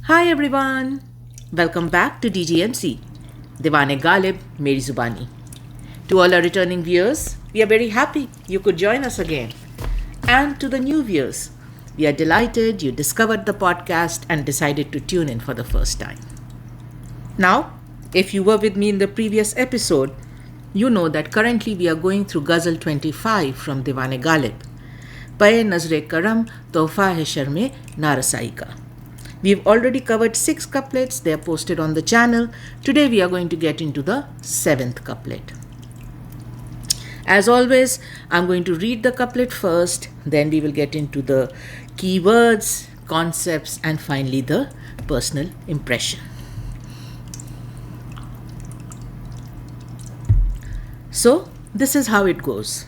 Hi everyone, welcome back to DGMC, Diwan-e-Ghalib, Meri Zabaani. To all our returning viewers, we are very happy you could join us again. And to the new viewers, we are delighted you discovered the podcast and decided to tune in for the first time. Now, if you were with me in the previous episode, you know that currently we are going through Ghazal 25 from Diwan-e-Ghalib. Pae-Nazr-e-Karam, Tohfaa hai Sharm-e-Naa-Rasaai ka. We've already covered 6 couplets, they are posted on the channel. Today we are going to get into the 7th couplet. As always, I'm going to read the couplet first, then we will get into the keywords, concepts, and finally the personal impression. So, this is how it goes.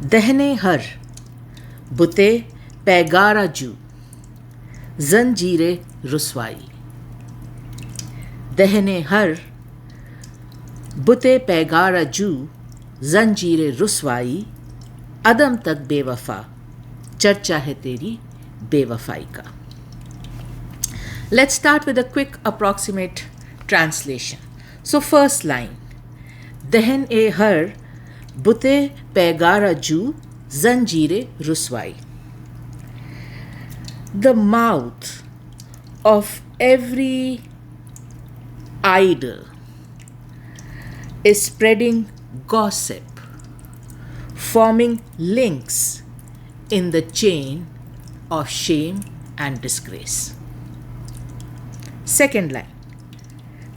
Dahan-e-har-but-e-Paighaara-ju, Zanjir-e-Ruswaai. Dahan-e-har-but-e-Paighaara-ju, Zanjir-e-Ruswaai. Adam tak bewafaa, charcha hai teri bewafaai ka. Let's start with a quick approximate translation. So first line. Dahan-e-har-but-e-Paighaara-ju, Zanjir-e-Ruswaai. The mouth of every idol is spreading gossip, forming links in the chain of shame and disgrace. Second line.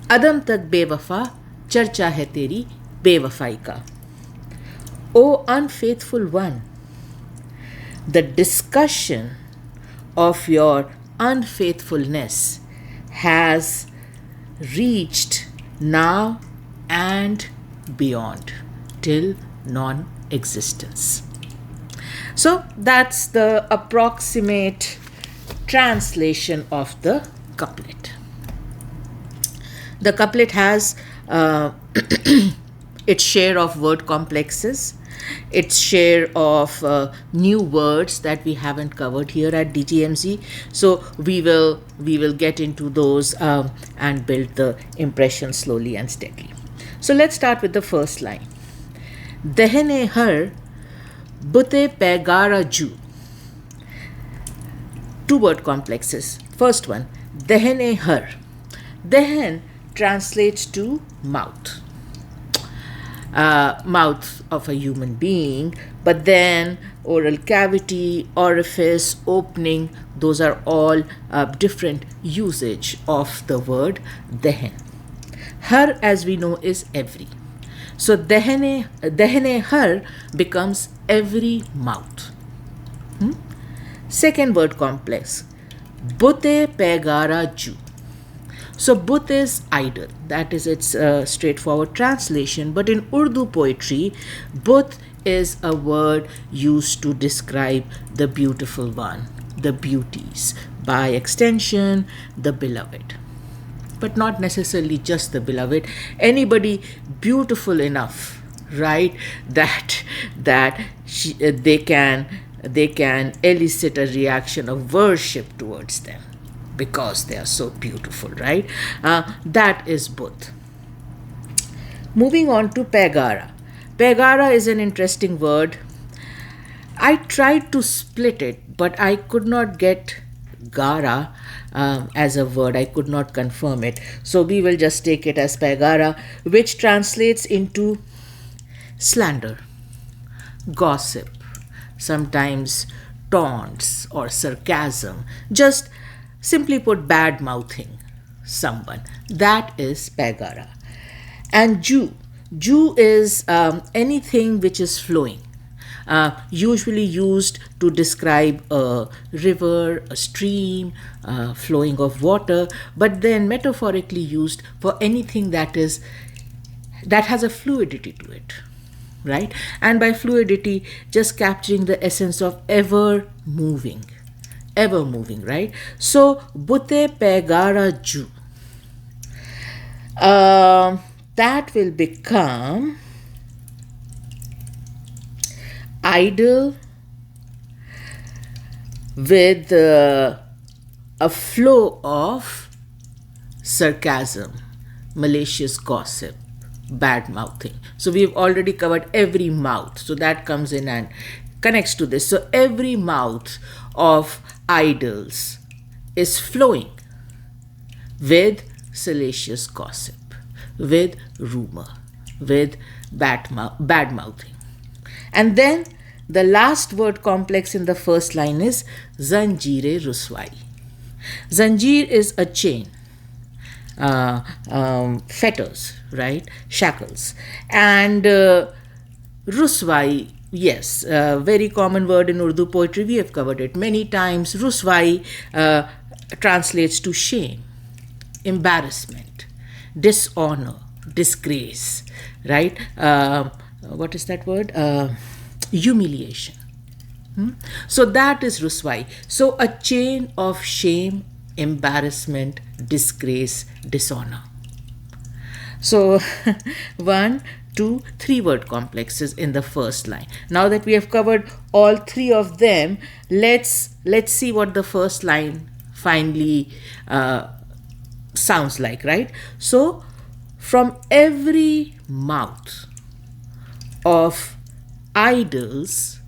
Adam tak bewafaa, charcha hai teri bewafaai ka. O unfaithful one, the discussion of your unfaithfulness has reached now and beyond till non-existence. So that's the approximate translation of the couplet. The couplet has its share of word complexes, its share of new words that we haven't covered here at DGMZ. So we will get into those and build the impression slowly and steadily. So let's start with the first line. Dahan-e-har-but-e-Paighaara-ju. 2 word complexes. First one, Dahan-e-har. Dahan translates to mouth. Mouth of a human being, but then oral cavity, orifice, opening, those are all different usage of the word dahan. Har, as we know, is every. So dahan-e-har becomes every mouth. Second word complex, but-e-Paighaara-ju. So but is idol, that is its straightforward translation, but in Urdu poetry, but is a word used to describe the beautiful one, the beauties, by extension, the beloved. But not necessarily just the beloved, anybody beautiful enough, right, that they can elicit a reaction of worship towards them, because they are so beautiful, right? That is both. Moving on to Paighaara. Paighaara is an interesting word. I tried to split it, but I could not get Gara as a word. I could not confirm it. So we will just take it as Paighaara, which translates into slander, gossip, sometimes taunts or sarcasm, just simply put, bad-mouthing someone. That is Paighaara. And Ju is anything which is flowing, usually used to describe a river, a stream, flowing of water, but then metaphorically used for anything that has a fluidity to it, right? And by fluidity, just capturing the essence of ever moving, right? So but-e-Paighaara-ju, that will become idol with a flow of sarcasm, malicious gossip, bad mouthing. So we've already covered every mouth. So that comes in and connects to this. So every mouth of idols is flowing with salacious gossip, with rumor, with bad mouthing. And then the last word complex in the first line is Zanjir-e-Ruswaai. Zanjir is a chain, fetters, right? Shackles. And Ruswaai, yes, very common word in Urdu poetry. We have covered it many times. Ruswaai translates to shame, embarrassment, dishonor, disgrace, right? What is that word? Humiliation. So that is Ruswaai. So a chain of shame, embarrassment, disgrace, dishonor. So 1, 2, 3 word complexes in the first line. Now that we have covered all 3 of them, let's see what the first line finally sounds like, right? So from every mouth of idols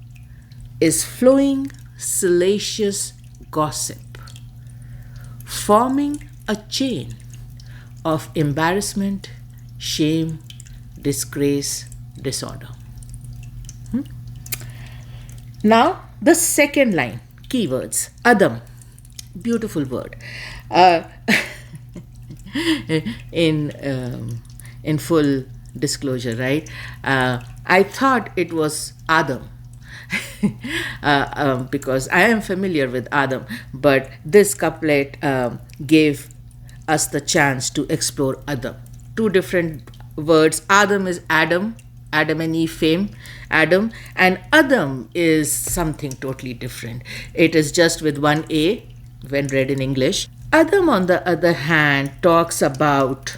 is flowing salacious gossip, forming a chain of embarrassment, shame, disgrace, dishonor. Now the second line, keywords. Adam, beautiful word. In full disclosure, right? I thought it was Adam because I am familiar with Adam, but this couplet gave us the chance to explore Adam. 2 different words. Adam is Adam, Adam and Eve fame, Adam, and Adam is something totally different. It is just with 1 A when read in English. Adam, on the other hand, talks about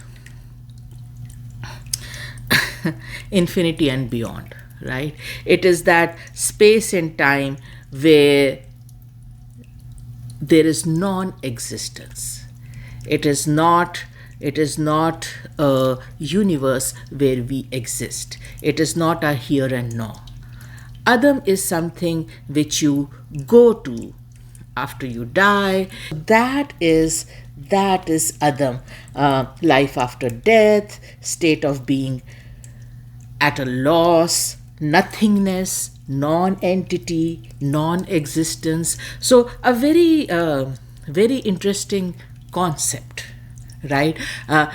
infinity and beyond, right? It is that space and time where there is non-existence. It is not a universe where we exist. It is not a here and now. Adam is something which you go to after you die. That is Adam, life after death, state of being at a loss, nothingness, non-entity, non-existence. So a very interesting concept, right? A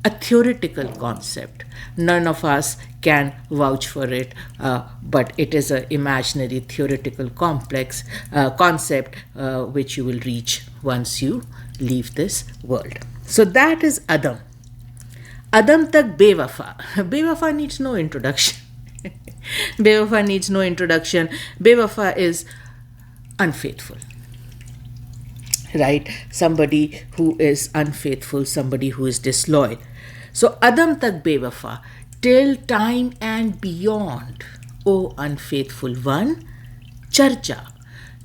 theoretical concept. None of us can vouch for it, but it is an imaginary theoretical concept which you will reach once you leave this world. So that is Adam. Adam tak Bewafaai. Bewafaai needs no introduction. Bewafaai needs no introduction. Bewafaai is unfaithful, right? Somebody who is unfaithful, somebody who is disloyal. So Adam tak Bewafaai, till time and beyond, O unfaithful one. Charcha.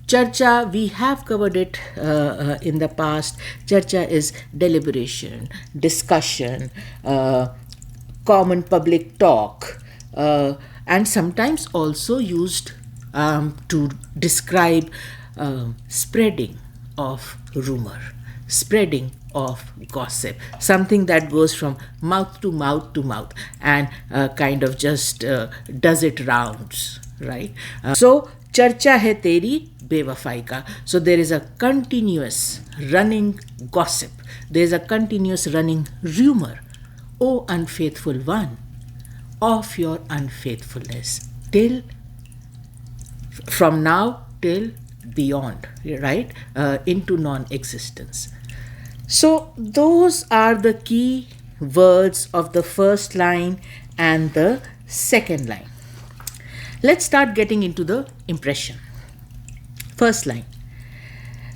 Charcha, we have covered it in the past. Charcha is deliberation, discussion, common public talk, and sometimes also used to describe spreading of rumor, spreading of gossip, something that goes from mouth to mouth to mouth and kind of just does it rounds, right? So charcha hai teri bewafaai ka. So there is a continuous running gossip, there is a continuous running rumor, O unfaithful one, of your unfaithfulness till from now till beyond, right? Into non-existence. So those are the key words of the first line and the second line. Let's start getting into the impression. First line.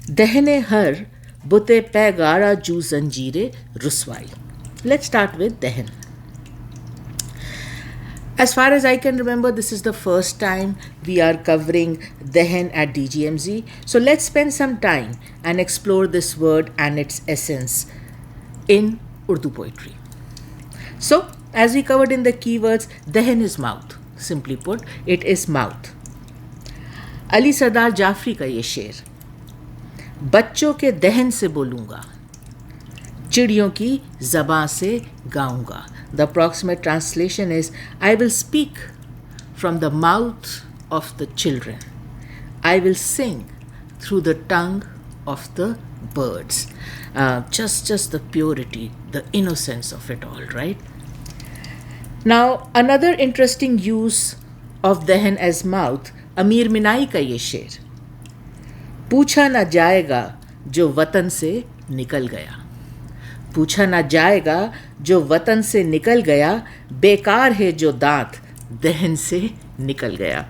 Dahan-e-har-but-e-Paighaara-ju Zanjir-e-Ruswaai. Let's start with Dahan. As far as I can remember, this is the first time we are covering Dahan at DGMZ. So let's spend some time and explore this word and its essence in Urdu poetry. So, as we covered in the keywords, Dahan is mouth. Simply put, it is mouth. Ali सरदार जाफरी का ये शेर, बच्चों के दहन से बोलूँगा, चिड़ियों की ज़बां से गाऊँगा. The approximate translation is, I will speak from the mouth of the children. I will sing through the tongue of the birds. Just the purity, the innocence of it all, right? Now, another interesting use of Dahan as mouth, अमीर मिनाई का ये शेर, पूछा ना जाएगा जो वतन से निकल गया, पूछा ना जाएगा जो वतन से निकल गया, बेकार है जो दांत दहन से निकल गया.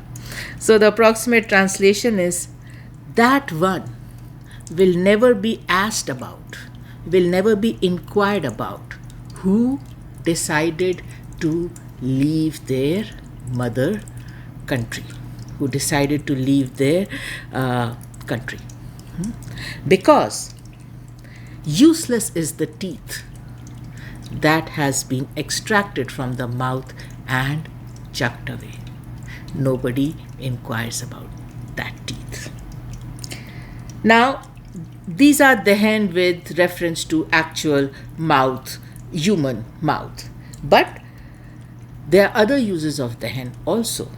So the approximate translation is, that one will never be asked about, will never be inquired about, who decided to leave their mother country, who decided to leave their country. Because useless is the teeth that has been extracted from the mouth and chucked away. Nobody inquires about that teeth. Now, these are Dahan with reference to actual mouth, human mouth. But there are other uses of Dahan also.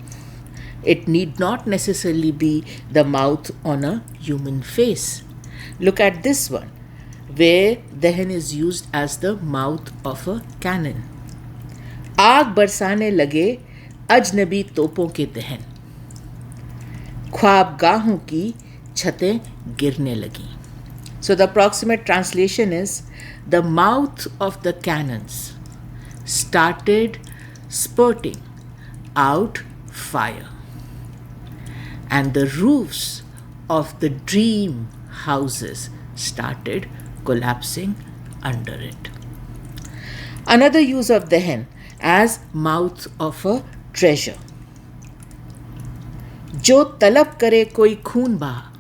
It need not necessarily be the mouth on a human face. Look at this one, where Dahan is used as the mouth of a cannon. आग बरसाने लगे अजनबी तोपों के दहन, ख्वाबगाहों की छतें गिरने लगी. So the approximate translation is, the mouth of the cannons started spurting out fire, and the roofs of the dream houses started collapsing under it. Another use of Dahan as mouth of a treasure. जो तलब करे कोई खून बहा,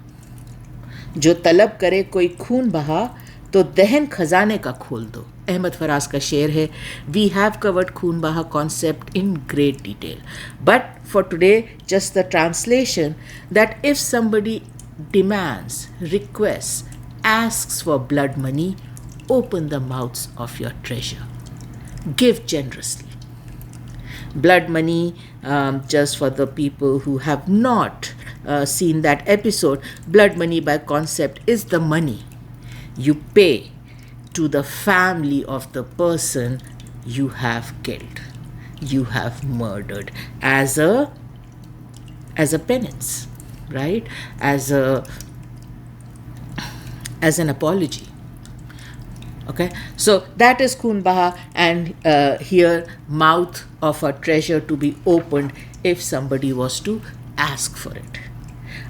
जो तलब करे कोई खून बहा, तो दहन खजाने का खोल दो. अहमद फराज का शेर है. We have covered खून बहा concept in great detail. But for today, just the translation that if somebody demands, requests, asks for blood money, open the mouths of your treasure. Give generously. Blood money, just for the people who have not seen that episode, blood money by concept is the money you pay to the family of the person you have killed, you have murdered, as a penance, right? As an apology. Okay, so that is Khoon Baha, and here mouth of a treasure to be opened if somebody was to ask for it.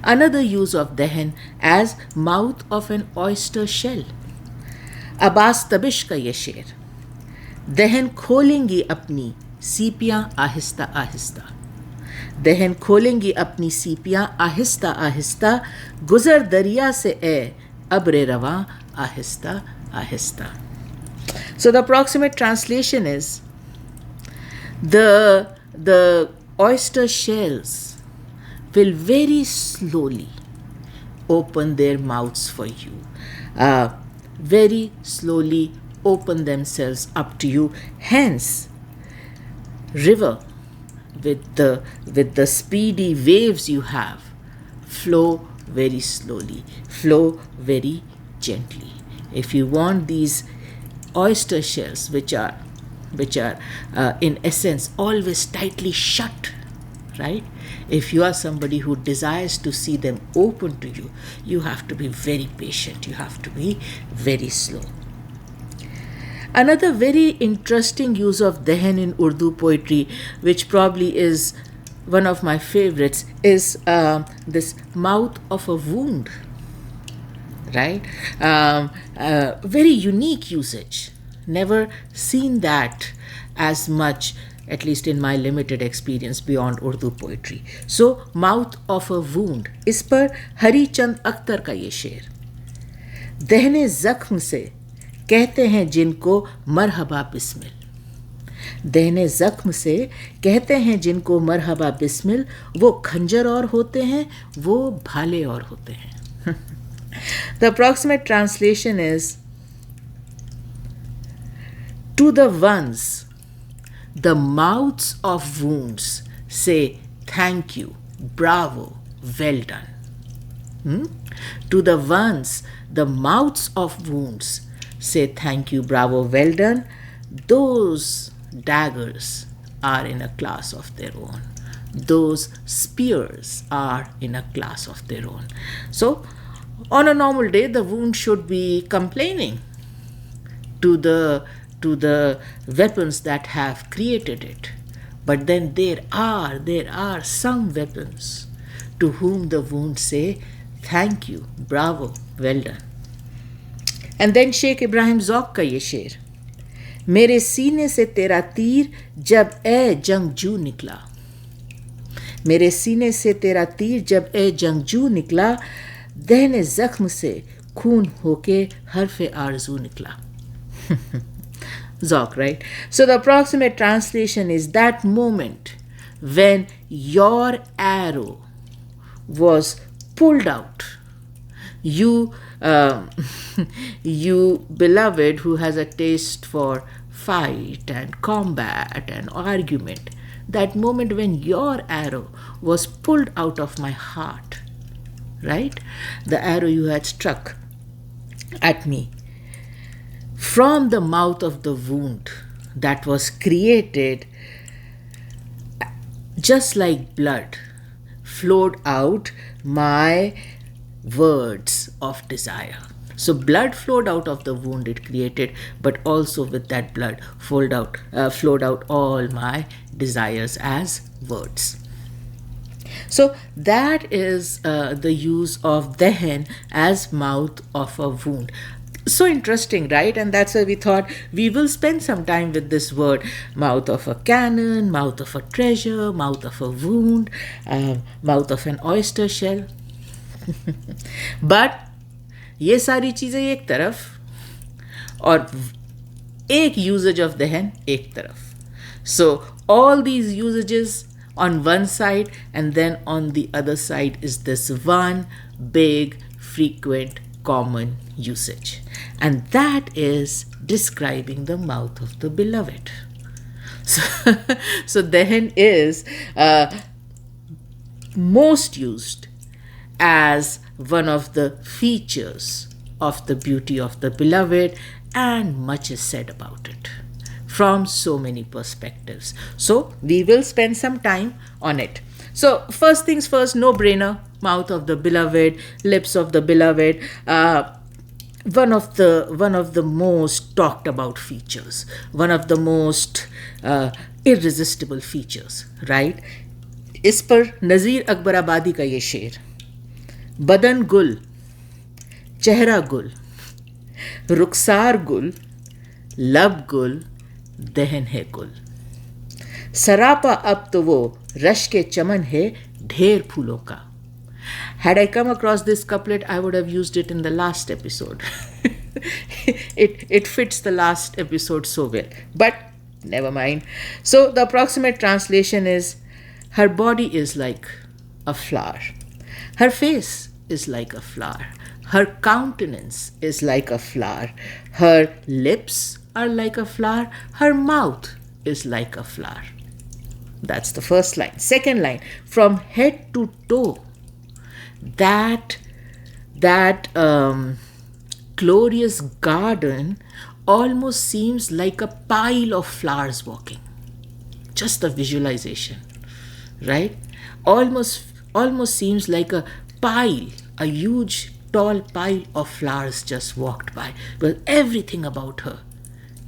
Another use of Dahan as mouth of an oyster shell. Abbas Tabish का ये शेर, दहन खोलेंगी अपनी सीपियाँ आहिस्ता आहिस्ता, दहन खोलेंगी अपनी सीपियाँ आहिस्ता आहिस्ता, गुजर दरिया से ए अब्र रवां Aahista Aahista. So the approximate translation is, the oyster shells will very slowly open their mouths for you, very slowly open themselves up to you. Hence, river with the speedy waves you have, flow very slowly, flow very gently. If you want these oyster shells, which are in essence always tightly shut, right? If you are somebody who desires to see them open to you, you have to be very patient, you have to be very slow. Another very interesting use of Dahan in Urdu poetry, which probably is one of my favorites, is this mouth of a wound, right? Very unique usage. Never seen that as much at least in my limited experience beyond Urdu poetry. So, Mouth of a Wound. इस पर हरी चंद अख्तर का ये शेर. दहने जख्म से कहते हैं जिनको मरहबा बिस्मिल. दहने जख्म से कहते हैं जिनको मरहबा बिस्मिल, वो खंजर और होते हैं, वो भाले और होते हैं. The approximate translation is, to the ones, the mouths of wounds say thank you, bravo, well done. To the ones, the mouths of wounds say thank you, bravo, well done. Those daggers are in a class of their own. Those spears are in a class of their own. So, on a normal day, the wound should be complaining to the weapons that have created it. But then there are some weapons to whom the wounds say, thank you, bravo, well done. And then Sheikh Ibrahim Zauq का ये शेर. मेरे सीने से तेरा तीर जब ए जंगजू निकला. मेरे सीने से तेरा तीर जब ए जंगजू निकला, दहने जख्म से खून होके हर्फ आरजू निकला. Zauq, right? So the approximate translation is that moment when your arrow was pulled out. You beloved who has a taste for fight and combat and argument, that moment when your arrow was pulled out of my heart, right? The arrow you had struck at me from the mouth of the wound that was created, just like blood, flowed out my words of desire. So blood flowed out of the wound it created, but also with that blood flowed out all my desires as words. So that is the use of dahan as mouth of a wound. So interesting, right? And that's why we thought we will spend some time with this word: mouth of a cannon, mouth of a treasure, mouth of a wound, mouth of an oyster shell. But ये सारी चीज़ें एक तरफ और एक usage of dahan एक तरफ. So all these usages on one side, and then on the other side is this one big, frequent, common usage. And that is describing the mouth of the beloved. So dahan is most used as one of the features of the beauty of the beloved, and much is said about it from so many perspectives. So we will spend some time on it. So first things first, no-brainer, mouth of the beloved, lips of the beloved, one of the most talked about features, one of the most irresistible features, right? इस पर नज़ीर अकबराबादी का ये शेर. बदन गुल, चेहरा गुल, रुखसार गुल, लब गुल, दहन है गुल. सरापा अब तो वो रश के चमन है ढेर फूलों का. Had I come across this couplet, I would have used it in the last episode. It fits the last episode so well. But never mind. So the approximate translation is, her body is like a flower. Her face is like a flower. Her countenance is like a flower. Her lips are like a flower. Her mouth is like a flower. That's the first line. Second line, from head to toe, that glorious garden almost seems like a pile of flowers walking. Just the visualization, right? Almost seems like a pile, a huge tall pile of flowers just walked by. But everything about her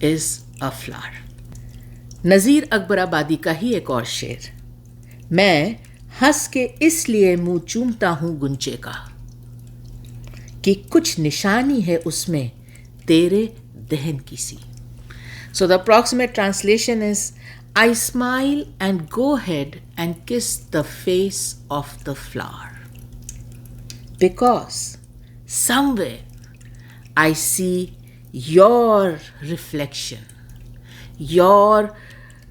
is a flower. नज़ीर अकबराबादी का ही एक और शेर. मैं हंस के इसलिए मुंह चूमता हूँ गुंचे का कि कुछ निशानी है उसमें तेरे दहन की सी. So the approximate translation is, I smile and go ahead and kiss the face of the flower, because somewhere I see your reflection, your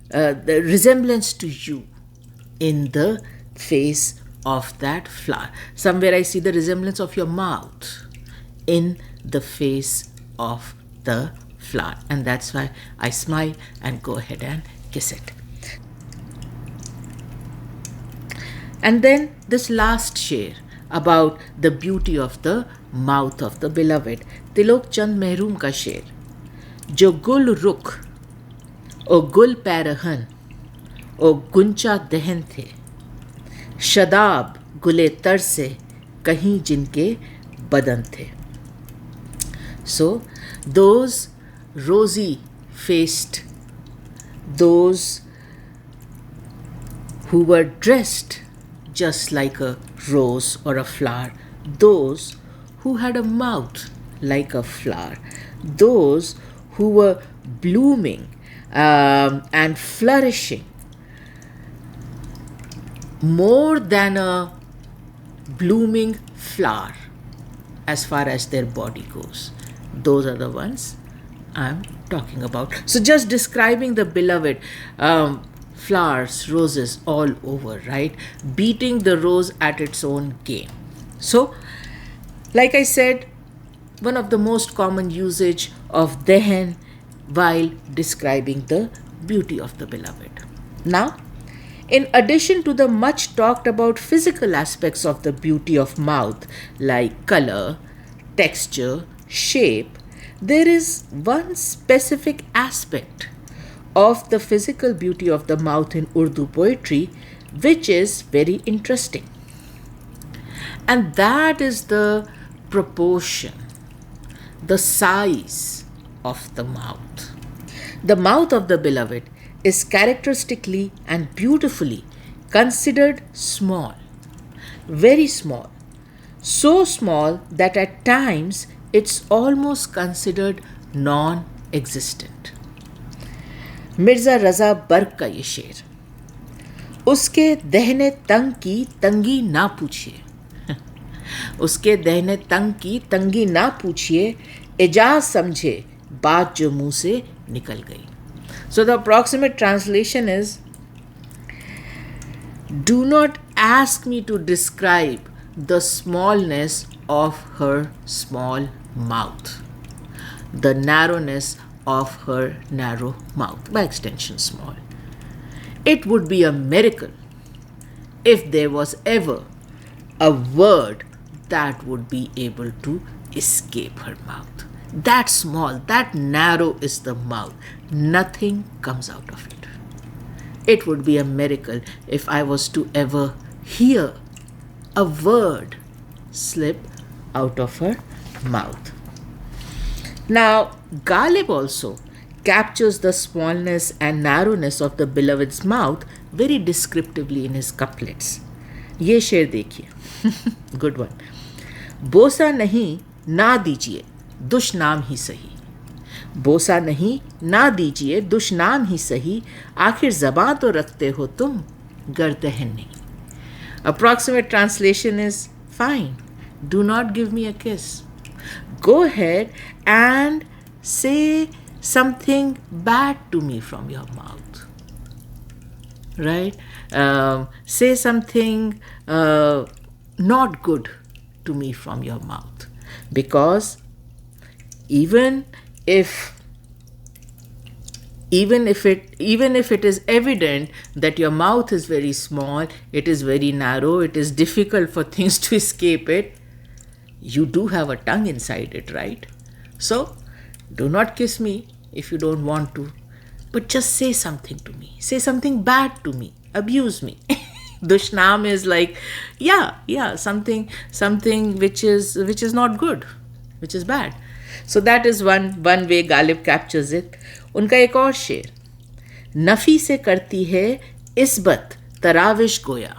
the resemblance to you in the face of that flower. Somewhere I see the resemblance of your mouth in the face of the flower, and that's why I smile and go ahead and kiss it. And then this last sher about the beauty of the mouth of the beloved. Tilok Chand Mehroom ka sher. Jo gul rukh o gul pairahan o guncha dehen the, shadab gule tar se kahin jinke badan the. So those rosy faced, those who were dressed just like a rose or a flower, those who had a mouth like a flower, those who were blooming and flourishing more than a blooming flower as far as their body goes. Those are the ones I'm talking about. So just describing the beloved, flowers, roses all over, right? Beating the rose at its own game. So, like I said, one of the most common usage of dehen while describing the beauty of the beloved. Now, in addition to the much talked about physical aspects of the beauty of mouth, like color, texture, shape, there is one specific aspect of the physical beauty of the mouth in Urdu poetry which is very interesting. And that is the proportion, the size of the mouth. The mouth of the beloved is characteristically and beautifully considered small, very small, so small that at times it's almost considered non-existent. Mirza रज़ा बर्क का ये शेर, उसके दहने तंग की तंगी ना पूछिए, उसके दहने तंग की तंगी ना पूछिए, एजाज समझे बात जो मुंह से निकल गई. So the approximate translation is, do not ask me to describe the smallness of her small mouth, the narrowness of her narrow mouth, by extension small. It would be a miracle if there was ever a word that would be able to escape her mouth. That small, that narrow is the mouth. Nothing comes out of it. It would be a miracle if I was to ever hear a word slip out of her mouth. Now, Ghalib also captures the smallness and narrowness of the beloved's mouth very descriptively in his couplets. ये शेर देखिए, good one. बोसा नहीं ना दीजिए दुश्नाम ही सही, बोसा नहीं ना दीजिए दुश्नाम ही सही, आखिर ज़बां तो रखते हो तुम गर दहन नहीं. Approximate translation is, fine, do not give me a kiss. Go ahead and say something bad to me from your mouth. Right? Say something not good to me from your mouth. Because even if it is evident that your mouth is very small, it is very narrow, it is difficult for things to escape it, you do have a tongue inside it, right? So, do not kiss me if you don't want to, but just say something to me. Say something bad to me. Abuse me. Dushnam is like, something which is not good, which is bad. So that is one way Ghalib captures it. उनका एक और शेर, नफ़ी से करती है इस्बत तराविश गोया,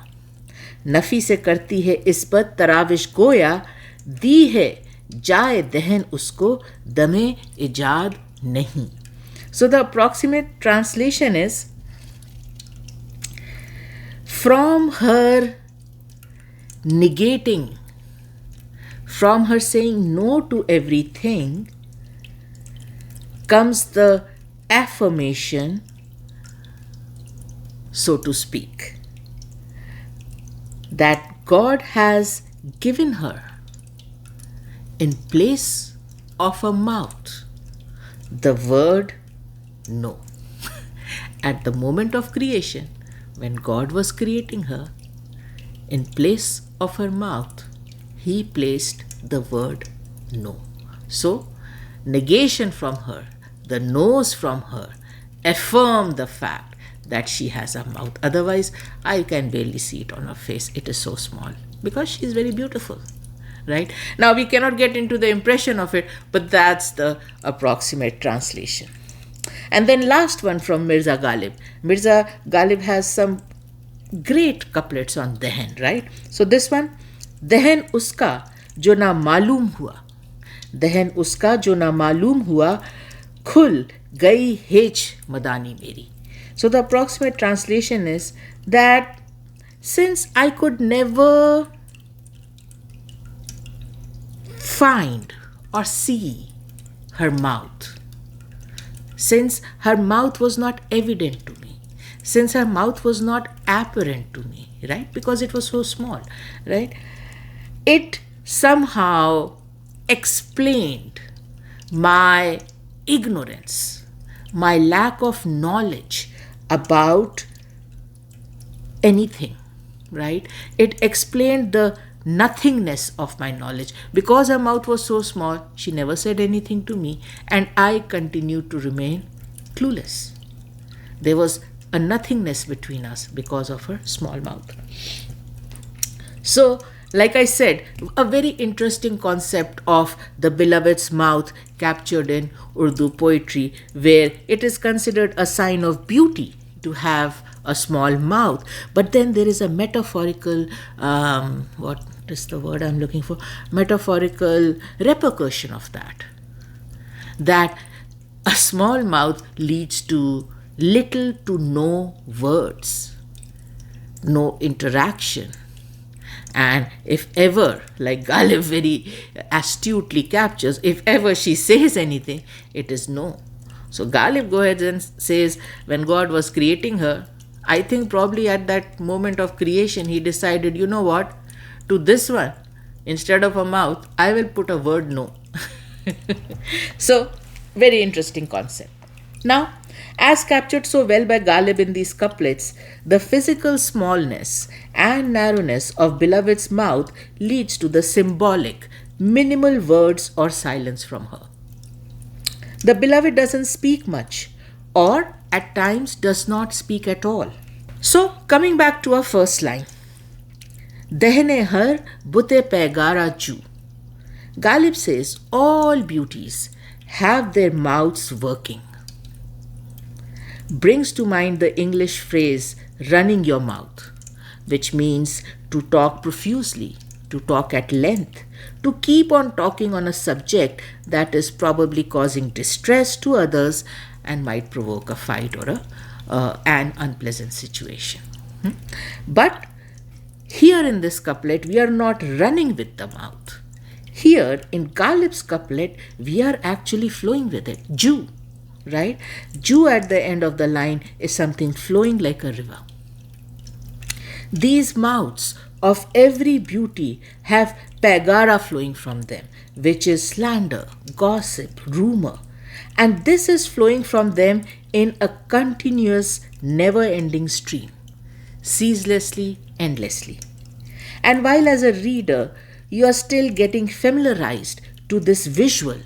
नफ़ी से करती है इस्बत तराविश गोया, दी है जाए दहन उसको दमे इजाद नहीं. So the approximate translation is, From her negating, from her saying no to everything, comes the affirmation, so to speak, that God has given her in place of a mouth the word no. At the moment of creation, when God was creating her, in place of her mouth, He placed the word no. So, negation from her, the no's from her, affirm the fact that she has a mouth. Otherwise, I can barely see it on her face. It is so small because she is very beautiful. Right? Now, we cannot get into the impression of it, but that's the approximate translation. And then last one from Mirza Ghalib. Mirza Ghalib has some great couplets on Dahan, right? So this one, Dahan uska jo na malum hua. Dahan uska jo na malum hua, khul gai hech madani meri. So the approximate translation is that since I could never find or see her mouth, since her mouth was not evident to me, since her mouth was not apparent to me, right? Because it was so small, right? It somehow explained my ignorance, my lack of knowledge about anything, right? It explained the nothingness of my knowledge. Because her mouth was so small, she never said anything to me, and I continued to remain clueless. There was a nothingness between us because of her small mouth. So, like I said, a very interesting concept of the beloved's mouth captured in Urdu poetry, where it is considered a sign of beauty to have a small mouth. But then there is a metaphorical, what is the word I'm looking for? Metaphorical repercussion of that. That a small mouth leads to little to no words, no interaction. And if ever, like Ghalib very astutely captures, if ever she says anything, it is no. So Ghalib goes ahead and says, when God was creating her, I think probably at that moment of creation, he decided, you know what, to this one, instead of a mouth, I will put a word no. So, very interesting concept. Now, as captured so well by Ghalib in these couplets, the physical smallness and narrowness of beloved's mouth leads to the symbolic, minimal words or silence from her. The beloved doesn't speak much, or at times does not speak at all. So, coming back to our first line, Dahan-e-har-but-e-Paighaara-ju. Ghalib says all beauties have their mouths working. Brings to mind the English phrase running your mouth, which means to talk profusely, to talk at length, to keep on talking on a subject that is probably causing distress to others and might provoke a fight or an unpleasant situation. But here in this couplet, we are not running with the mouth. Here in Ghalib's couplet, we are actually flowing with it. Ju, right? Ju at the end of the line is something flowing like a river. These mouths of every beauty have paighaara flowing from them, which is slander, gossip, rumor. And this is flowing from them in a continuous, never-ending stream, ceaselessly, endlessly. And while as a reader, you are still getting familiarized to this visual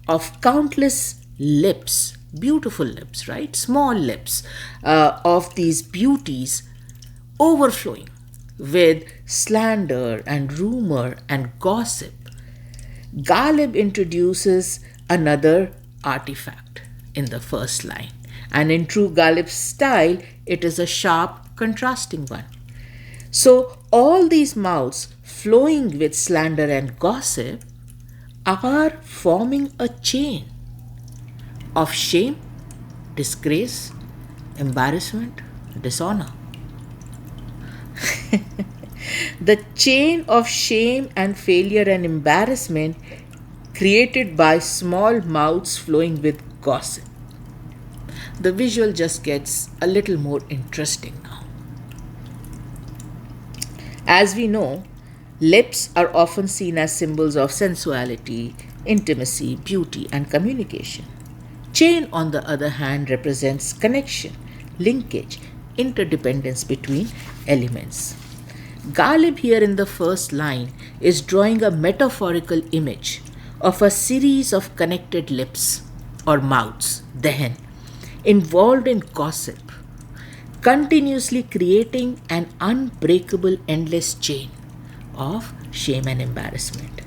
of countless lips, beautiful lips, right? Small lips of these beauties overflowing with slander and rumor and gossip, Ghalib introduces another artifact in the first line. And in true Ghalib style, it is a sharp, contrasting one. So all these mouths flowing with slander and gossip are forming a chain of shame, disgrace, embarrassment, dishonor. The chain of shame and failure and embarrassment created by small mouths flowing with gossip. The visual just gets a little more interesting now. As we know, lips are often seen as symbols of sensuality, intimacy, beauty, and communication. Chain, on the other hand, represents connection, linkage, interdependence between elements. Ghalib here in the first line is drawing a metaphorical image of a series of connected lips or mouths, dahan, involved in gossip, continuously creating an unbreakable endless chain of shame and embarrassment.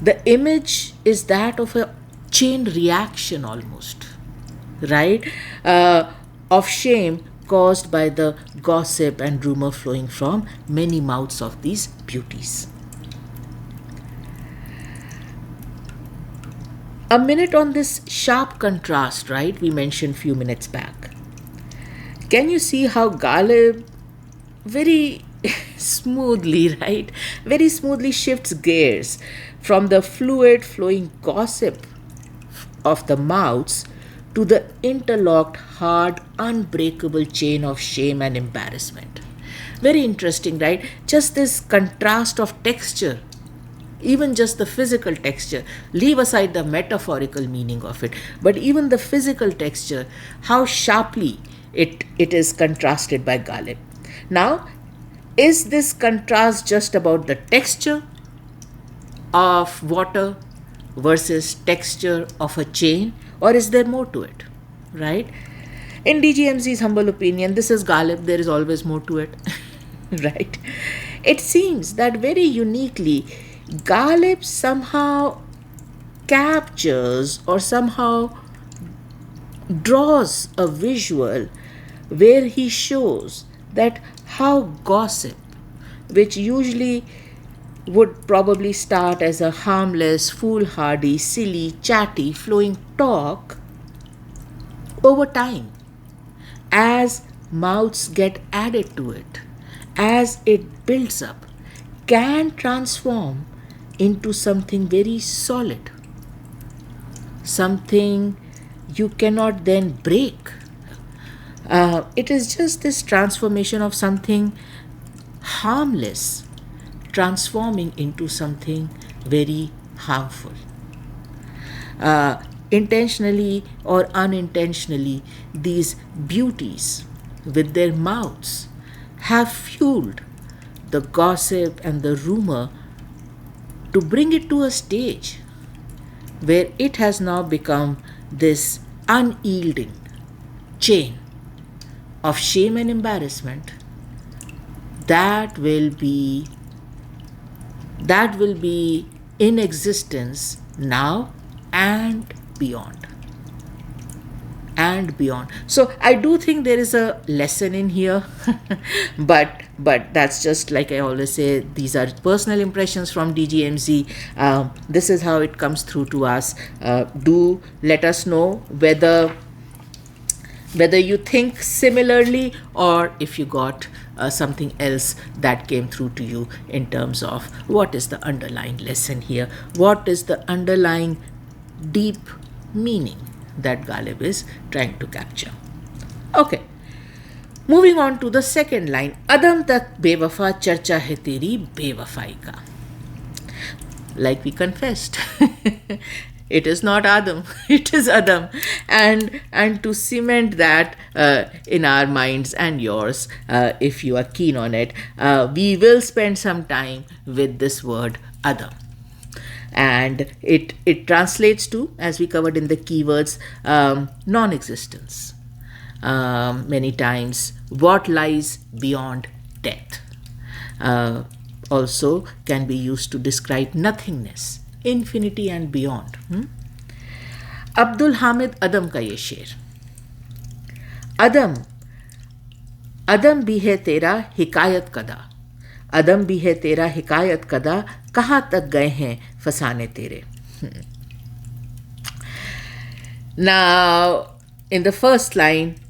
The image is that of a chain reaction almost, right? Of shame caused by the gossip and rumor flowing from many mouths of these beauties. A minute on this sharp contrast, right? We mentioned few minutes back. Can you see how Ghalib very smoothly, right? Very smoothly shifts gears from the fluid flowing gossip of the mouths to the interlocked, hard, unbreakable chain of shame and embarrassment. Very interesting, right? Just this contrast of texture, even just the physical texture, leave aside the metaphorical meaning of it, but even the physical texture, how sharply it is contrasted by Ghalib. Now, is this contrast just about the texture of water versus texture of a chain, or is there more to it, right? In DGMC's humble opinion, this is Ghalib, there is always more to it, right? It seems that very uniquely, Ghalib somehow captures or somehow draws a visual where he shows that how gossip, which usually would probably start as a harmless, foolhardy, silly, chatty, flowing talk, over time, as mouths get added to it, as it builds up, can transform into something very solid, something you cannot then break. It is just this transformation of something harmless transforming into something very harmful. Intentionally or unintentionally, these beauties with their mouths have fueled the gossip and the rumor to bring it to a stage where it has now become this unyielding chain of shame and embarrassment that will be in existence now and beyond. So I do think there is a lesson in here, but that's just like I always say, these are personal impressions from DGMZ. This is how it comes through to us. Do let us know whether you think similarly, or if you got something else that came through to you in terms of what is the underlying lesson here, what is the underlying deep meaning that Ghalib is trying to capture. Okay, moving on to the second line, Adam tak bewafa charcha hai teri bewafaai ka. Like we confessed, it is not Adam, it is Adam. And to cement that in our minds and yours, if you are keen on it, we will spend some time with this word Adam. And it translates to, as we covered in the keywords, non-existence. Many times, what lies beyond death. Also can be used to describe nothingness, infinity and beyond. Abdul Hamid Adam ka ye sher. Adam bhi hai tera hikayat kada. Adam bhi hai tera hikayat kada. Kahan tak gaye hain fasane tere. Now, in the first line,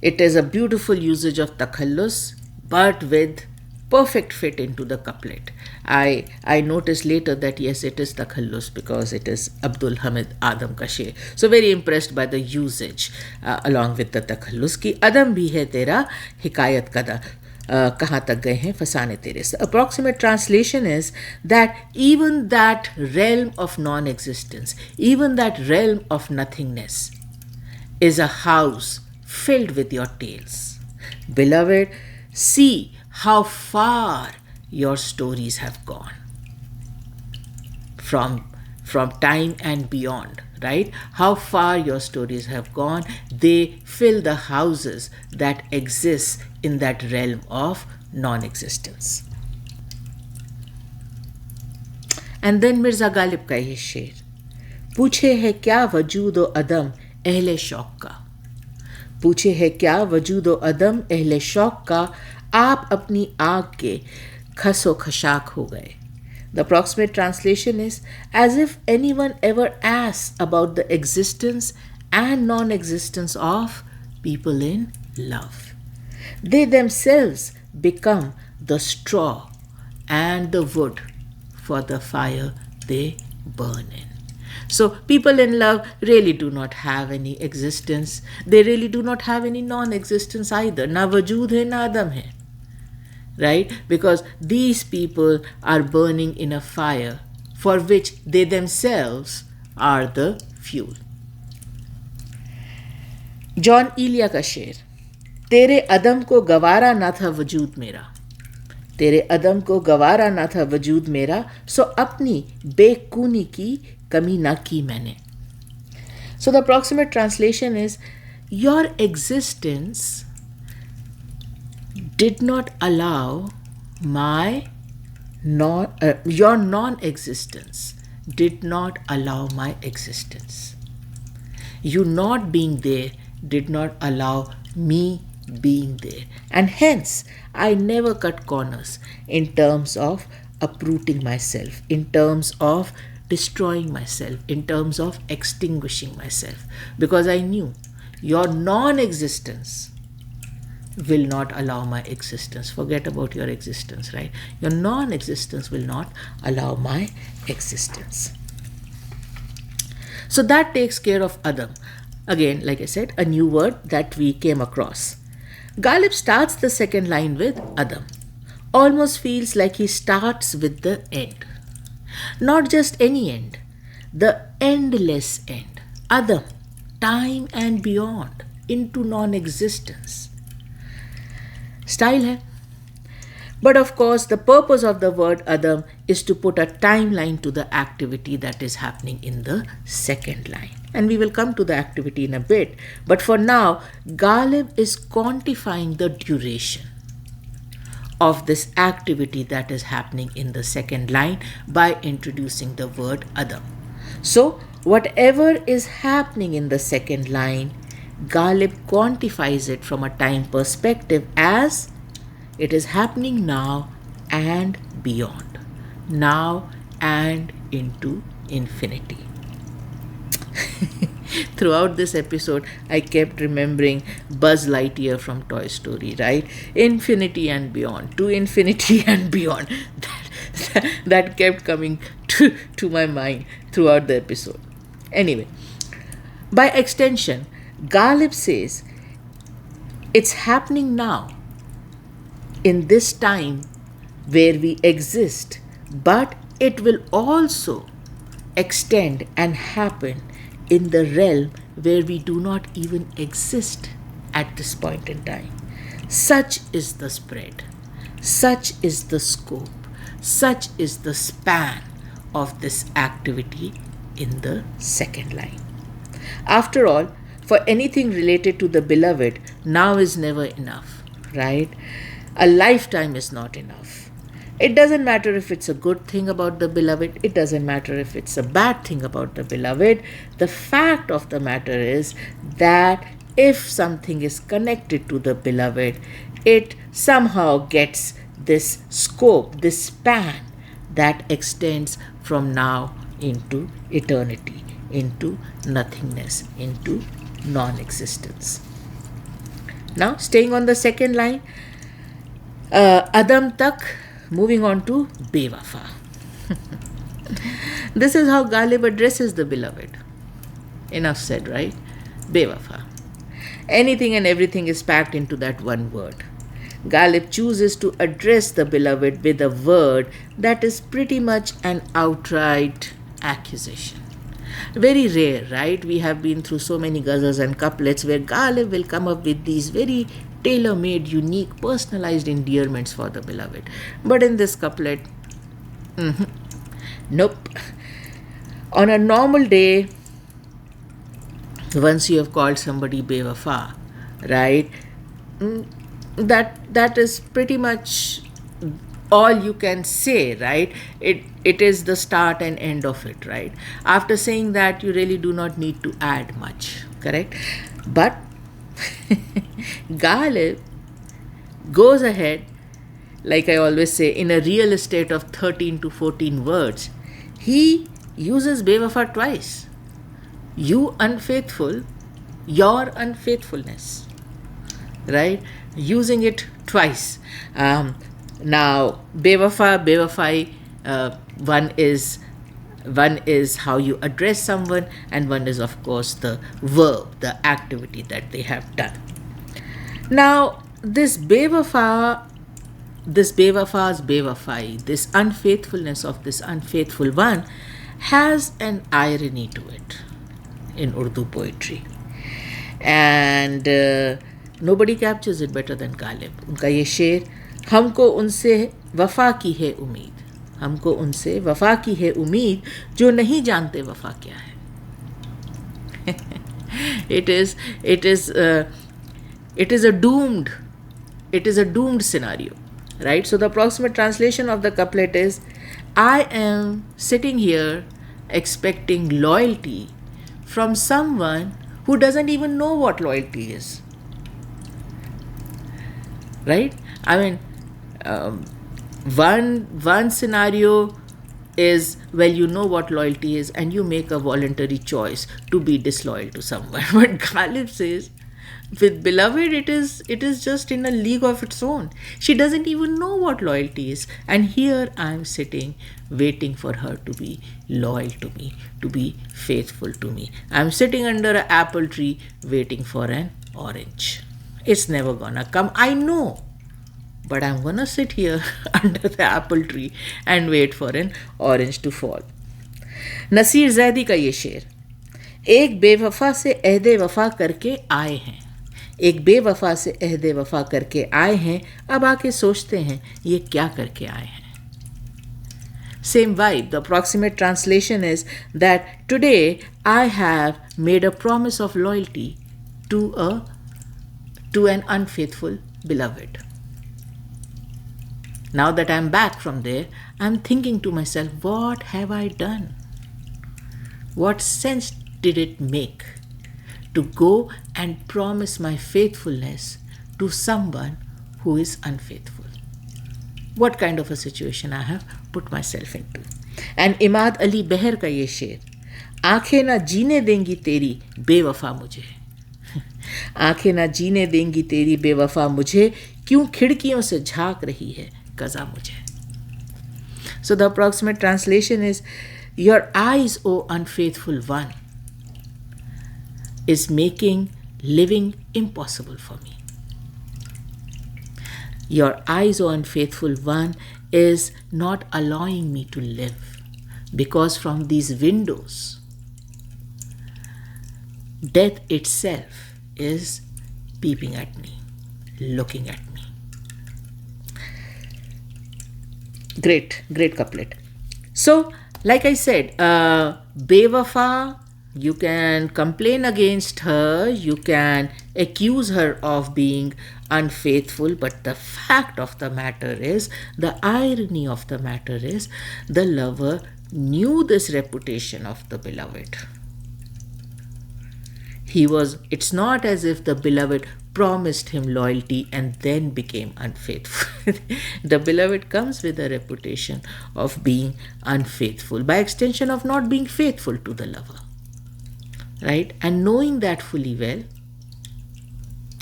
it is a beautiful usage of takhallus, but with perfect fit into the couplet. I noticed later that yes, it is takhallus because it is Abdul Hamid Adam ka शेर. So very impressed by the usage along with the takhallus ki adam bhi hai tera hikayat kada. कहाँ तक गए हैं फसाने तेरे से. Approximate translation is that even that realm of non-existence, even that realm of nothingness is a house filled with your tales. Beloved, see how far your stories have gone from time and beyond, right? How far your stories have gone. They fill the houses that exist in that realm of non-existence. And then Mirza Ghalib ka ye शेर, पूछे है क्या वजूद व अदम अहले शौक का, पूछे है क्या वजूद व अदम अहले शौक का, आप अपनी आग के खसो खशाक हो गए. The approximate translation is, as if anyone ever asks about the existence and non-existence of people in love. They themselves become the straw and the wood for the fire they burn in. So people in love really do not have any existence. They really do not have any non-existence either. Na wajood hai, na adam hai. Right? Because these people are burning in a fire for which they themselves are the fuel. Jaun Elia का शेर, तेरे अदम को गवारा ना था वजूद मेरा, तेरे अदम को गवारा ना था वजूद मेरा, सो अपनी बेकूनी की कमी ना की मैंने. So the approximate translation is, your existence did not allow your non-existence did not allow my existence. You not being there did not allow me being there. And hence, I never cut corners in terms of uprooting myself, in terms of destroying myself, in terms of extinguishing myself. Because I knew your non-existence will not allow my existence. Forget about your existence, right? Your non-existence will not allow my existence. So that takes care of Adam. Again, like I said, a new word that we came across. Ghalib starts the second line with Adam. Almost feels like he starts with the end. Not just any end, the endless end. Adam, time and beyond, into non-existence. Style hai. But of course, the purpose of the word Adam is to put a timeline to the activity that is happening in the second line. And we will come to the activity in a bit. But for now, Ghalib is quantifying the duration of this activity that is happening in the second line by introducing the word Adam. So, whatever is happening in the second line, Ghalib quantifies it from a time perspective as it is happening now and beyond, now and into infinity. Throughout this episode, I kept remembering Buzz Lightyear from Toy Story, right? Infinity and beyond, to infinity and beyond. That kept coming to my mind throughout the episode. Anyway, by extension, Ghalib says it's happening now in this time where we exist, but it will also extend and happen in the realm where we do not even exist at this point in time. Such is the spread, such is the scope, such is the span of this activity in the second line. After all, for anything related to the beloved, now is never enough, right? A lifetime is not enough. It doesn't matter if it's a good thing about the beloved. It doesn't matter if it's a bad thing about the beloved. The fact of the matter is that if something is connected to the beloved, it somehow gets this scope, this span that extends from now into eternity, into nothingness, into non-existence. Now, staying on the second line, Adam tak, moving on to Bewafaai. This is how Ghalib addresses the beloved. Enough said, right? Bewafaai. Anything and everything is packed into that one word. Ghalib chooses to address the beloved with a word that is pretty much an outright accusation. Very rare, right? We have been through so many ghazals and couplets where Ghalib will come up with these very tailor-made, unique, personalized endearments for the beloved. But in this couplet, nope. On a normal day, once you have called somebody Bewafaai, right, that is pretty much all you can say, right? It is the start and end of it, right? After saying that, you really do not need to add much, correct? But Ghalib goes ahead, like I always say, in a real estate of 13 to 14 words. He uses Bewafaai twice. You unfaithful, your unfaithfulness, right? Using it twice. Now, Bewafaai, one is how you address someone, and one is, of course, the verb, the activity that they have done. Now, this Bewafai's Bewafaai, this unfaithfulness of this unfaithful one, has an irony to it in Urdu poetry. And nobody captures it better than Ghalib. उनका ये शेर, हमको उनसे वफा की है उम्मीद, हमको उनसे वफा की है उम्मीद, जो नहीं जानते वफा क्या है. It is a doomed scenario, right? So the approximate translation of the couplet is, I am sitting here expecting loyalty from someone who doesn't even know what loyalty is, right? I mean, one scenario is, well, you know what loyalty is and you make a voluntary choice to be disloyal to someone. But Ghalib says, with beloved, it is just in a league of its own. She doesn't even know what loyalty is, and here I am sitting waiting for her to be loyal to me, to be faithful to me. I am sitting under an apple tree waiting for an orange. It's never gonna come, I know, but I'm gonna sit here under the apple tree and wait for an orange to fall. Naseer Zaidi का ये शेर, एक बेवफा से अहदे वफा करके आए हैं, एक बेवफा से अहदे वफा करके आए हैं, अब आके सोचते हैं ये क्या करके आए हैं. Same vibe. The approximate translation is that today I have made a promise of loyalty to an unfaithful beloved. Now that I'm back from there, I'm thinking to myself, what have I done? What sense did it make to go and promise my faithfulness to someone who is unfaithful? What kind of a situation I have put myself into? And Imad Ali Beher का ये शेर, आंखें ना जीने देंगी तेरी बेवफा मुझे, आंखें ना जीने देंगी तेरी बेवफा मुझे, क्यों खिड़कियों से झांक रही है कज़ा मुझे. So the approximate translation is, your eyes, O unfaithful one, is making living impossible for me. Your eyes, O unfaithful one, is not allowing me to live, because from these windows, death itself is peeping at me, looking at me. Great couplet. So, like I said, Bewafaai, you can complain against her, you can accuse her of being unfaithful, but the fact of the matter is, the irony of the matter is, the lover knew this reputation of the beloved. It's not as if the beloved promised him loyalty and then became unfaithful. The beloved comes with a reputation of being unfaithful, by extension of not being faithful to the lover, right? And knowing that fully well,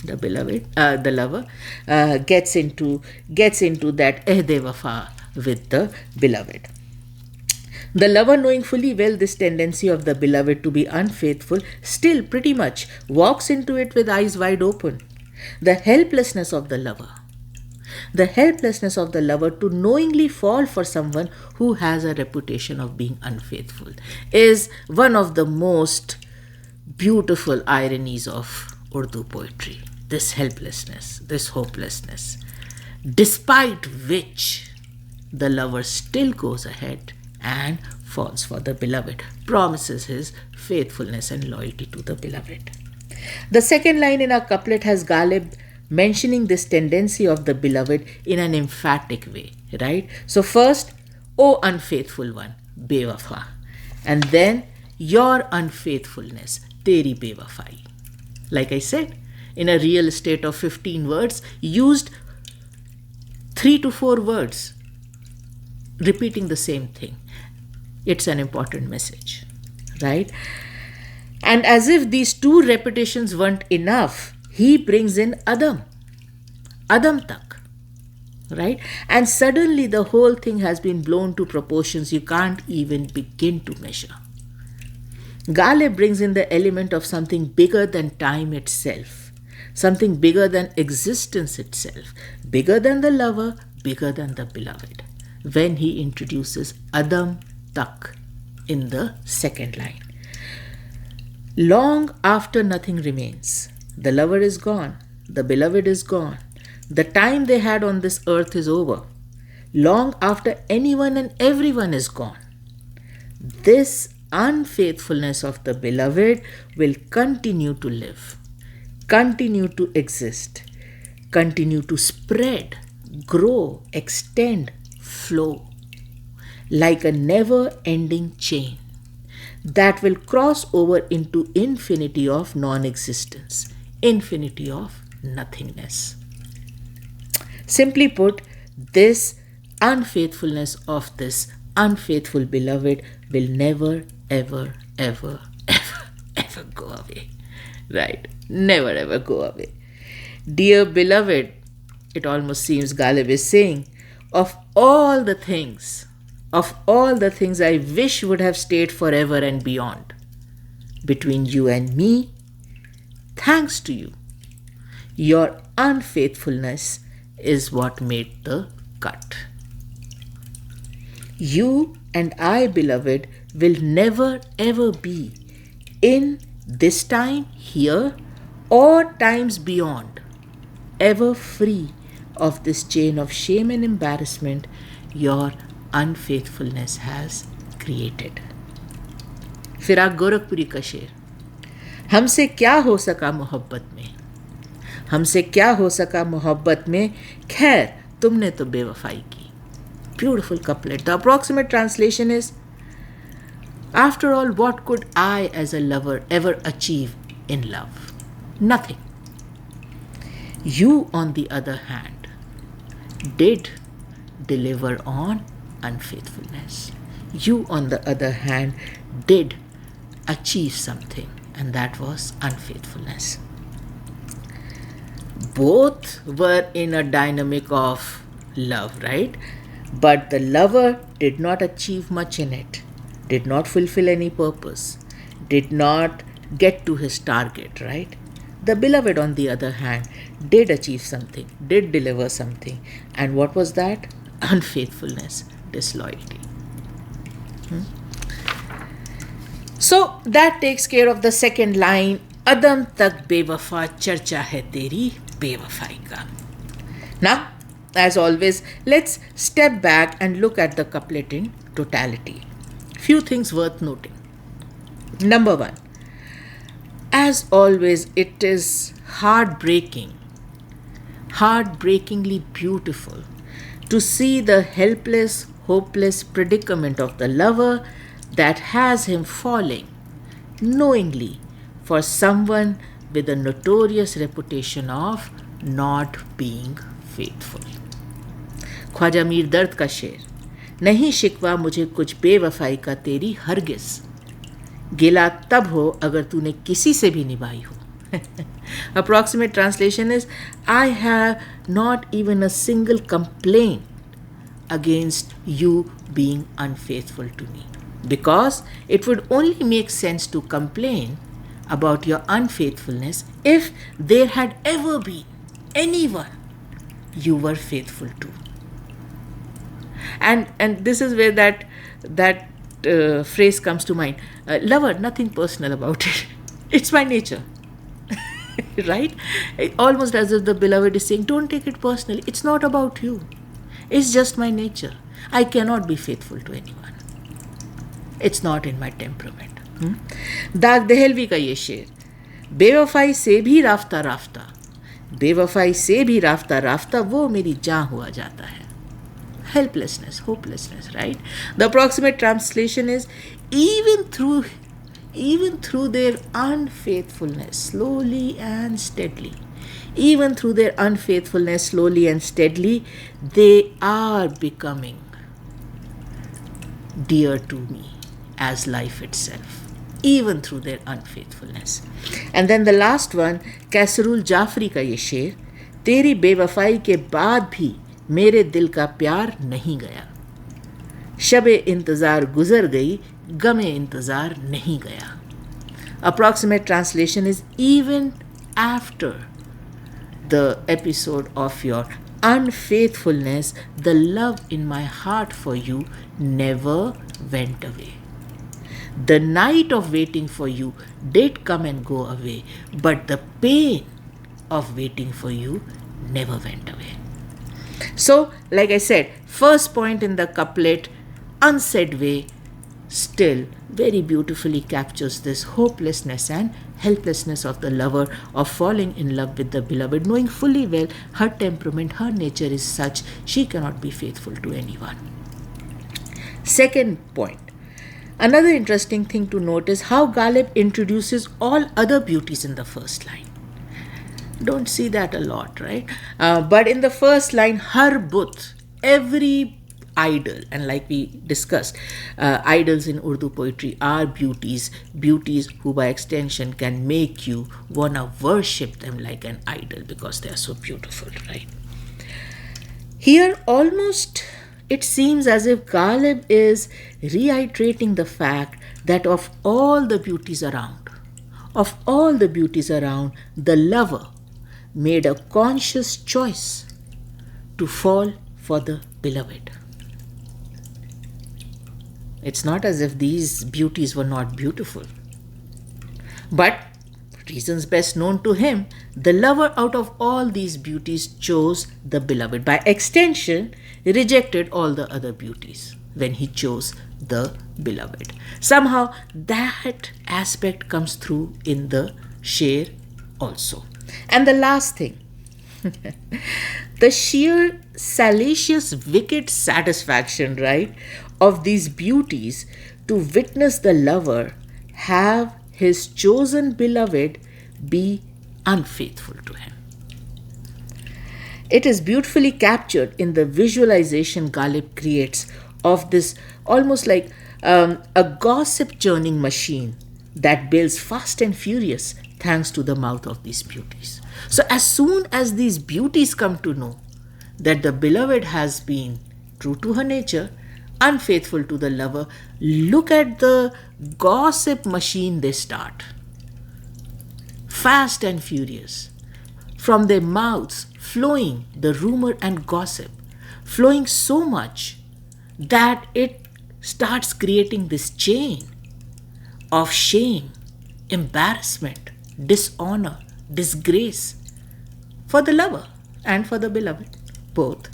the lover, gets into that ehde-wafa with the beloved. The lover, knowing fully well this tendency of the beloved to be unfaithful, still pretty much walks into it with eyes wide open. The helplessness of the lover to knowingly fall for someone who has a reputation of being unfaithful is one of the most beautiful ironies of Urdu poetry. This helplessness, this hopelessness, despite which the lover still goes ahead and falls for the beloved, promises his faithfulness and loyalty to the beloved. The second line in our couplet has Ghalib mentioning this tendency of the beloved in an emphatic way, right? So first, O unfaithful one, Bewafaai. And then, your unfaithfulness, Teri Bewafaai. Like I said, in a real estate of 15 words, used 3 to 4 words, repeating the same thing. It's an important message, right? And as if these 2 repetitions weren't enough, he brings in Adam tak, right? And suddenly the whole thing has been blown to proportions you can't even begin to measure. Ghalib brings in the element of something bigger than time itself, something bigger than existence itself, bigger than the lover, bigger than the beloved, when he introduces Adam tak in the second line. Long after nothing remains, the lover is gone, the beloved is gone, the time they had on this earth is over. Long after anyone and everyone is gone, this unfaithfulness of the beloved will continue to live, continue to exist, continue to spread, grow, extend, flow, like a never-ending chain that will cross over into infinity of non-existence, infinity of nothingness. Simply put, this unfaithfulness of this unfaithful beloved will never, ever, ever, ever, ever go away. Right? Never, ever go away. Dear beloved, it almost seems Ghalib is saying, of all the things I wish would have stayed forever and beyond between you and me, thanks to you, your unfaithfulness is what made the cut. You and I, beloved, will never ever be in this time here or times beyond ever free of this chain of shame and embarrassment your unfaithfulness has created. Firaq Gorakhpuri का शेर, हमसे क्या हो सका मोहब्बत में, हमसे क्या हो सका मोहब्बत में, खैर तुमने तो बेवफाई की. Beautiful couplet. The approximate translation is, after all, what could I as a lover ever achieve in love? Nothing. You, on the other hand, did deliver on unfaithfulness. You, on the other hand, did achieve something, and that was unfaithfulness. Both were in a dynamic of love, right? But the lover did not achieve much in it, did not fulfill any purpose, did not get to his target, right? The beloved, on the other hand, did achieve something, did deliver something. And what was that? Unfaithfulness, disloyalty. So that takes care of the second line, Adam tak bewafa charcha hai teri bewafaai ka. Now, as always, let's step back and look at the couplet in totality. Few things worth noting. Number one, as always, it is heartbreakingly beautiful to see the helpless, hopeless predicament of the lover that has him falling knowingly for someone with a notorious reputation of not being faithful. Khwaja Mir दर्द का शेर, नहीं शिकवा मुझे कुछ बेवफाई का तेरी हरगिज़, गिला तब हो अगर तूने किसी से भी निभाई हो, Approximate translation is, I have not even a single complaint against you being unfaithful to me. Because it would only make sense to complain about your unfaithfulness if there had ever been anyone you were faithful to. And this is where that phrase comes to mind. Lover, nothing personal about it. It's my nature. Right? Almost as if the beloved is saying, don't take it personally. It's not about you. It's just my nature. I cannot be faithful to anyone. It's not in my temperament. दाग दहलवी का ये शेर, बेवफाई से भी राफ्ता राफ्ता, बेवफाई से भी राफ्ता राफ्ता वो मेरी जान हुआ जाता है. Helplessness, hopelessness, right? The approximate translation is, even through their unfaithfulness, slowly and steadily, even through their unfaithfulness, slowly and steadily, they are becoming dear to me as life itself, even through their unfaithfulness. And then the last one, कैसरुल Jafri का ये शेर, तेरी बेवफाई के बाद भी मेरे दिल का प्यार नहीं गया, शबे इंतज़ार गुजर गई, गमे इंतज़ार नहीं गया. Approximate translation is, even after the episode of your unfaithfulness, the love in my heart for you never went away. The night of waiting for you did come and go away, but the pain of waiting for you never went away. So, like I said, first point in the couplet, unsaid way, still very beautifully captures this hopelessness and helplessness of the lover of falling in love with the beloved, knowing fully well her temperament, her nature is such, she cannot be faithful to anyone. Second point, another interesting thing to note is how Ghalib introduces all other beauties in the first line. Don't see that a lot, right? But in the first line, har-but, every idol, and like we discussed, idols in Urdu poetry are beauties who by extension can make you wanna worship them like an idol because they are so beautiful, right? Here almost it seems as if Ghalib is reiterating the fact that of all the beauties around, the lover made a conscious choice to fall for the beloved. It's not as if these beauties were not beautiful. But, reasons best known to him, the lover out of all these beauties chose the beloved. By extension, rejected all the other beauties when he chose the beloved. Somehow, that aspect comes through in the sher also. And the last thing, the sheer salacious, wicked satisfaction, right, of these beauties to witness the lover have his chosen beloved be unfaithful to him. It is beautifully captured in the visualization Ghalib creates of this almost like a gossip churning machine that builds fast and furious thanks to the mouth of these beauties. So as soon as these beauties come to know that the beloved has been true to her nature, unfaithful to the lover, look at the gossip machine they start. Fast and furious. From their mouths flowing the rumor and gossip, flowing so much that it starts creating this chain of shame, embarrassment, dishonor, disgrace for the lover and for the beloved, both.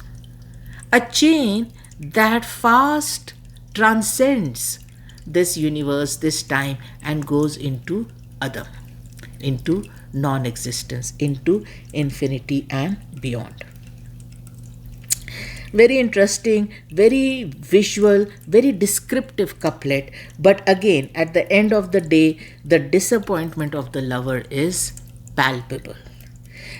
A chain that fast transcends this universe, this time, and goes into Adam, into non-existence, into infinity and beyond. Very interesting, very visual, very descriptive couplet, but again, at the end of the day, the disappointment of the lover is palpable.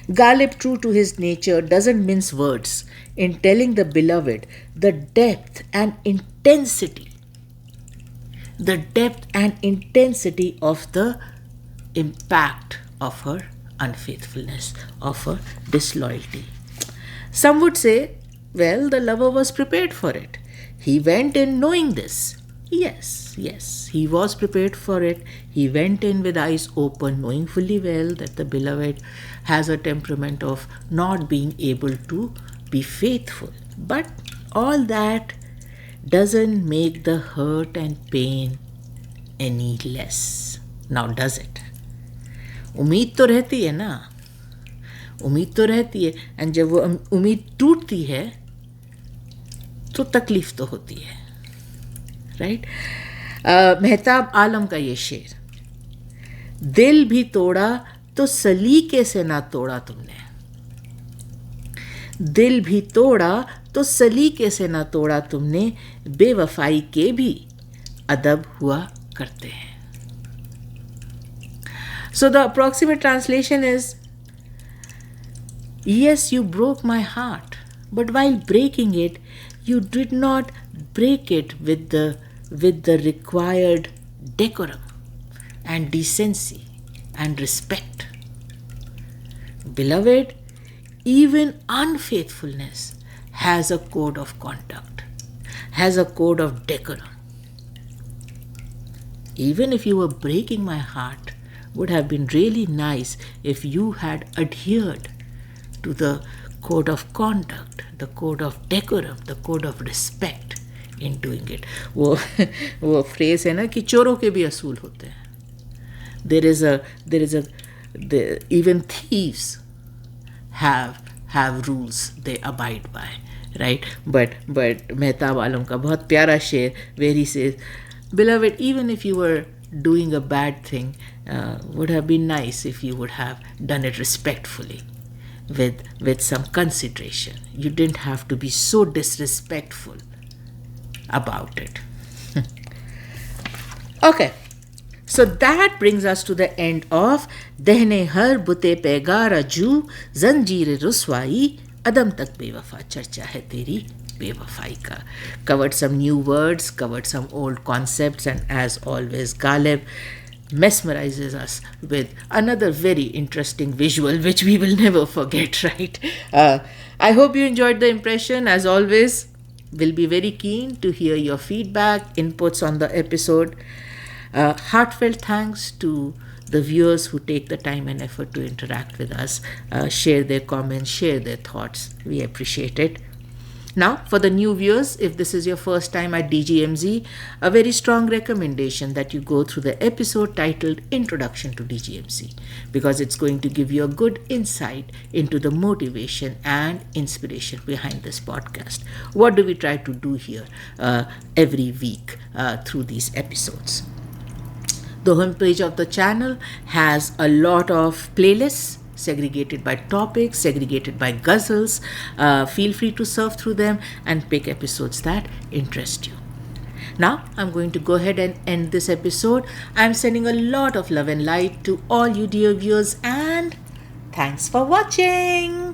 Ghalib, true to his nature, doesn't mince words in telling the beloved the depth and intensity of the impact of her unfaithfulness, of her disloyalty. Some would say, well, the lover was prepared for it. He went in knowing this. Yes, he was prepared for it. He went in with eyes open, knowing fully well that the beloved has a temperament of not being able to be faithful. But all that doesn't make the hurt and pain any less. Now, does it? उम्मीद तो रहती है ना, उम्मीद तो रहती है, and जब वो उम्मीद टूटती है तो तकलीफ तो होती है, राइट? मेहताब आलम का ये शेर, दिल भी तोड़ा तो सलीके से ना तोड़ा तुमने, दिल भी तोड़ा तो सलीके से ना तोड़ा तुमने, बेवफाई के भी अदब हुआ करते हैं. So the approximate translation is, yes, you broke my heart, but while breaking it, you did not break it with the required decorum and decency and respect. Beloved, even unfaithfulness has a code of conduct, has a code of decorum. Even if you were breaking my heart, would have been really nice if you had adhered to the code of conduct, the code of decorum, the code of respect in doing it. वो phrase है ना कि चोरों के भी असूल होते हैं. Even thieves have rules they abide by, right? But Mehtab Alam का बहुत प्यारा शेर where he says, beloved, even if you were doing a bad thing, would have been nice if you would have done it respectfully, with some consideration. You didn't have to be so disrespectful about it. Okay, so that brings us to the end of Dahan-e-har-but-e-Paighaara-ju, Zanjir-e-Ruswaai, Adam tak bewafa charcha hai teri bewafaai ka. Covered some new words, covered some old concepts, and as always, Ghalib mesmerizes us with another very interesting visual which we will never forget, right? I hope you enjoyed the impression. As always, we'll be very keen to hear your feedback, inputs on the episode. Heartfelt thanks to the viewers who take the time and effort to interact with us, share their comments, share their thoughts. We appreciate it. Now, for the new viewers, if this is your first time at DGMZ, a very strong recommendation that you go through the episode titled Introduction to DGMZ, because it's going to give you a good insight into the motivation and inspiration behind this podcast. What do we try to do here every week through these episodes? The homepage of the channel has a lot of playlists segregated by topics, segregated by ghazals. Feel free to surf through them and pick episodes that interest you. Now, I'm going to go ahead and end this episode. I'm sending a lot of love and light to all you dear viewers, and thanks for watching.